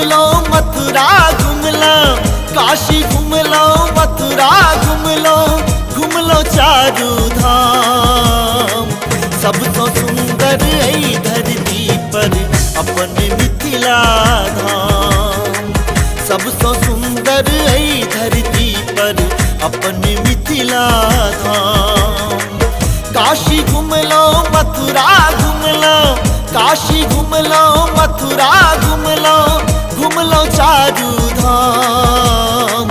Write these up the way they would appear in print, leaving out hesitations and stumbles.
लो मथुरा घूम लो, काशी घूम लो मथुरा घूम लो चारू धाम। सबसे सुंदर ऐ धरती पर अपन मिथिला धाम। सबसे सुंदर ऐ धरती पर अपन मिथिला धाम। काशी घूम लो मथुरा घूम लो, काशी घूम लो मथुरा घूम लो चारू धाम।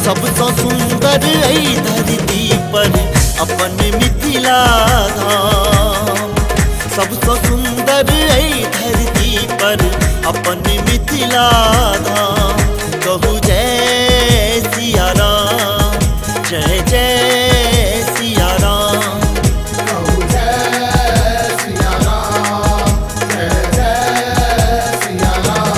सबसे सुंदर ऐ धरती पर अपन मिथिला धाम। सबसे सुंदर ऐ धरती पर अपन मिथिला धाम। कहू जय सिया राम, जय जय सिया राम। कहू जय सिया राम, जय जय सिया राम।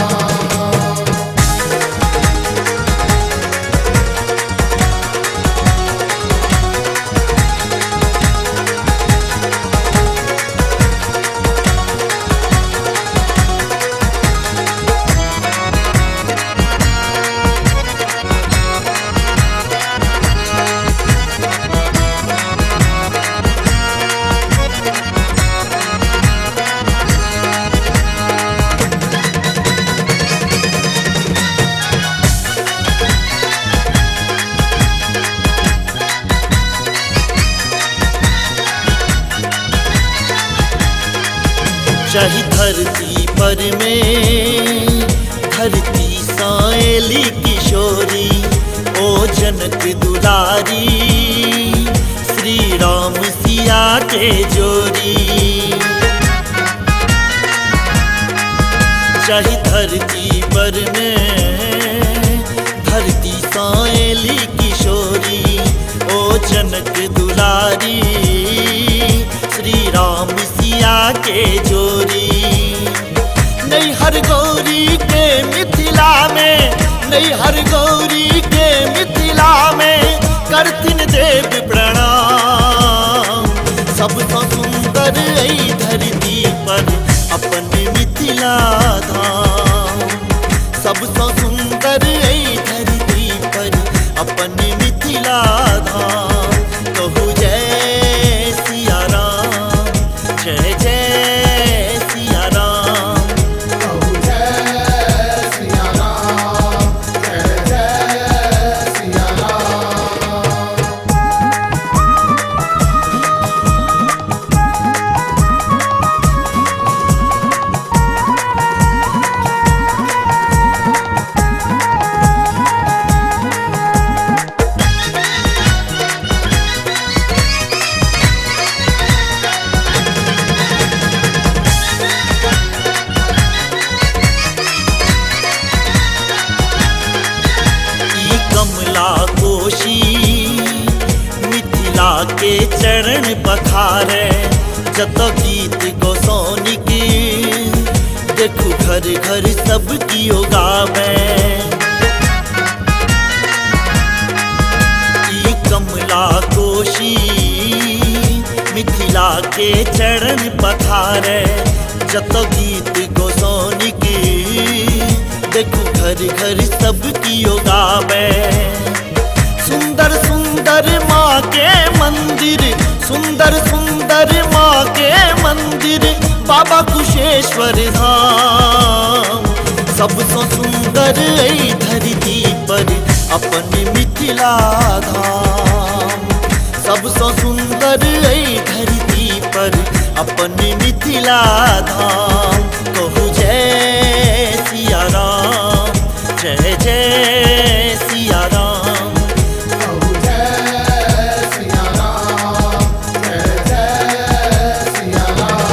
चाहे धरती पर में धरती साएली किशोरी, ओ जनक दुलारी श्री राम सिया के जोरी। चाहे धरती पर में धरती साएली किशोरी, ओ जनक दुलारी श्री राम सिया के जोरी। नैहर गौरी के मिथिला में, नैहर गौरी के मिथिला में करथिन देव प्रणाम। सबसे सुंदर ऐ धरती पर अपन मिथिला धाम। सबसे सुंदर ऐ धरती पर अपन मिथिला धाम। कहू जय सिया राम, जय जय सिया राम। कहू जय सिया राम, जय जय सिया राम। कमला कोशी मिथिला के चरण पखारे, जत गीत गोसाउनी के देखू घर घर सब कियो गावे। ई कमला कोशी मिथिला के चरण पखारे, जत गीत गोसाउनी के देखू घर घर सब कियो गावे। सुंदर सुंदर माँ के मंदिर, सुंदर सुंदर माँ के मंदिर बाबा कुशेश्वर धाम। सबसे सुंदर ऐ धरती पर अपन मिथिला धाम। सबसे सुंदर ऐ धरती पर अपन मिथिला धाम। कहू जय सिया राम, जय जय सिया राम। कहू जय सिया राम, जय जय सिया राम।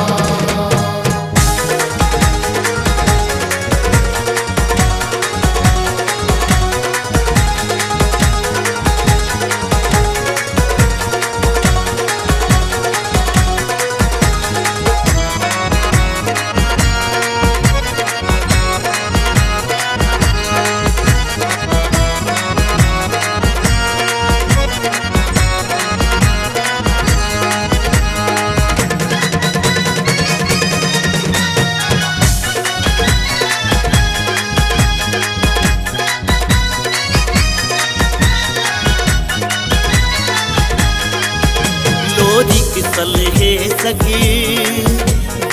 सलहे सकी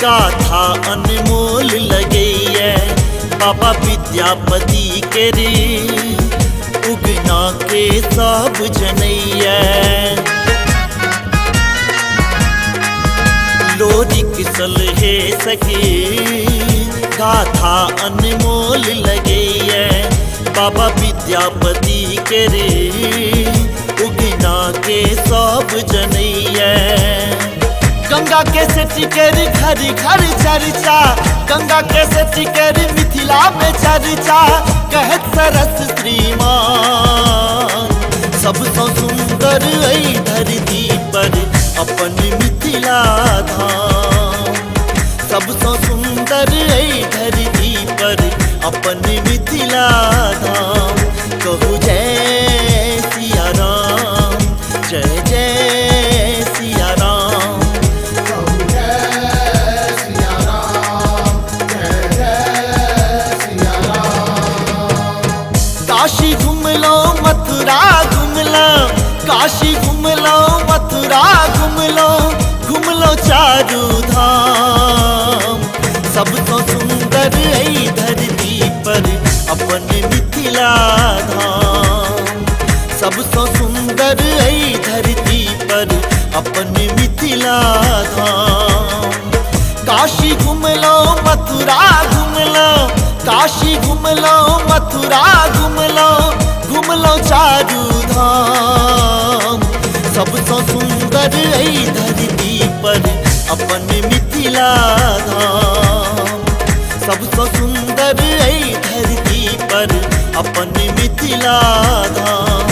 गाथा अनमोल लगे बाबा विद्यापति के रे उगना के सब जनैया लोरिक सलहे सकी गाथा अनमोल लगे बाबा विद्यापति के रे उगना के सब जनैया गंगा के सेटिकर घर घर चर्चा गंगा के सेटिकर मिथिला में चर्चा कहत सरस श्रीमान सबसे सुंदर ऐ धरती पर अपन मिथिला धाम सबसे सुंदर ऐ धरती पर अपन मिथिला धाम कहू जय सिया राम जय जय सिया राम कहू जय सिया राम जय जय सिया राम काशी घूम लो मथुरा घूम लो काशी घूम लो मथुरा घूम लो चारू धाम सबसे सुंदर ऐ धरती पर अपन मिथिला धाम सबसे सुंदर ऐ धरती पर अपन मिथिला धाम काशी घूम लो मथुरा घूम लो काशी घूम लो मथुरा घूम लो चारू धाम सबसे सुंदर ऐ धरती पर अपन मिथिला धाम सबसे सुंदर ऐ धरती पर अपन मिथिला धाम